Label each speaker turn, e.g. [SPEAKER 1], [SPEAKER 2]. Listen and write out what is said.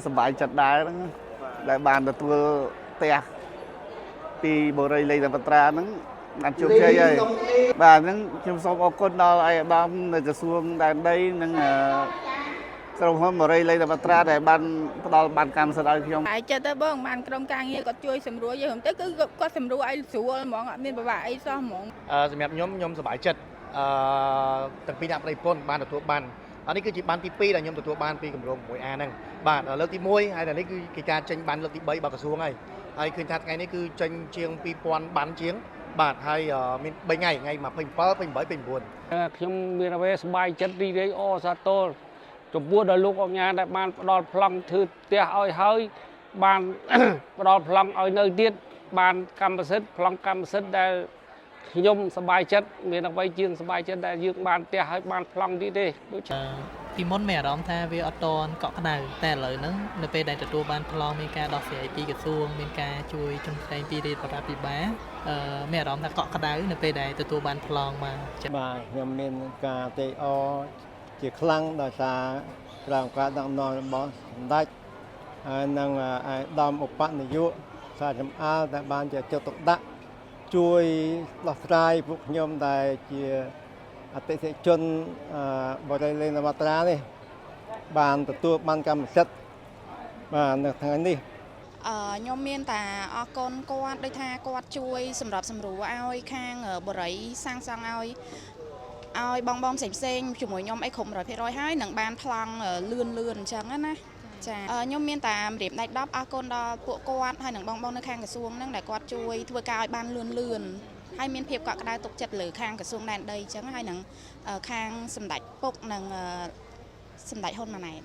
[SPEAKER 1] สบายจัดได้ได้บานตัวเตะปีโบราณเลยแต่ปัตรานั้นนัดจุกใช่ไหมบ้านนั้นชุมชนออกคนดอไอ้บ้านในจะส่วงได้ได้นั่งสรุปว่าโบราณเลยแต่ปัตราได้บ้านดอบ้านการสลายพิมพ์
[SPEAKER 2] ไอ้เจ้าตาบ้องบ้านกรงกลางเนี่ยก็ช่วยสำรวจเยอะผมแต่ก็สำรวจไอ้สัวมองอ่ะมีแบบว่าไอ้ซ้อมมอง
[SPEAKER 3] สำหรับยมสบายจัดตั้งปีนับในปนบ้านตัวบ้านอันนี้คือจีบ้านที่ปีแต่ยมตัวบ้านปีกำลังมวยนั่งบ้านเลิกที่มวยไอ้แต่นี่คือการเชิงบ้านเลิกที่ใบบากระทรวงไงไอ้คืนทัดไงนี่คือเชิงเชียงปีปอนบ้านเชียงบ้านให้มีใบไงมาเป็นเป้าเป็นใบเป็นบุญ
[SPEAKER 4] ខ្ញុំមានអ្វីសบายចិត្តរីករាយអសាទរចំពោះដល់លោកអង្គការដែលបានផ្ដល់ប្លង់ធ្វើផ្ទះឲ្យហើយបានផ្ដល់ប្លង់ឲ្យនៅទៀតបានកម្មសិទ្ធិប្លង់កម្មសិទ្ធិដែលខ្ញុំសบายចិត្តមានអ្វីជាងសบายចិត្តដែលយើងបានផ្ទះឲ្យបានប្លង់ទៀតទេដូច
[SPEAKER 5] ពីមុនមានអារម្មណ៍ថាវាអត់តកក់ក្ដៅតែឥឡូវហ្នឹងនៅពេលដែលទទួលបានប្លង់មានការដោះស្រាយពីក្រសួងមានការជួយជំរុញពីរាជរដ្ឋាភិបាលមានអារម្មណ៍ថាកក់ក្ដៅនៅពេលដែលទទួលបានប្លង់មក
[SPEAKER 6] បាទខ្ញុំមានការទេអជាខ្លាំងដោយសារក្រមការដឹកនាំរបស់សម្ដេចហើយនឹងអាយដាមឧបនាយកសារចំអាលដែលបានជាចុះទុកដាក់ជួយដោះស្រាយពួកខ្ញុំដែលជាអតិថិជនបរិយាលេងវត្តរានេះបានទទួលបានកម្មសិទ្ធិបាទនៅថ្ងៃនេះ
[SPEAKER 2] ខ្ញុំមានតែអរគុណគាត់ដូចថាគាត់ជួយសម្រាប់សម្រួលឲ្យខាងបរិយាសាងសង់ឲ្យបងផ្សេងជាមួយខ្ញុំអីគ្រប់ 100% ហើយនឹងបានប្លង់លឿនអញ្ចឹងណាចាខ្ញុំមានតែរៀបដៃ10អរគុណដល់ពួកគាត់ហើយនឹងបងនៅខាងក្រសួងហ្នឹងដែលគាត់ជួយធ្វើការឲ្យបានលឿនហើយមានភាពកក់ក្ដៅទុកចិត្តលើខាងក្រសួងដែនដីអញ្ចឹងហើយនឹងខាងសម្ដេចពុកនិងសម្ដេចហ៊ុនម៉ាណែត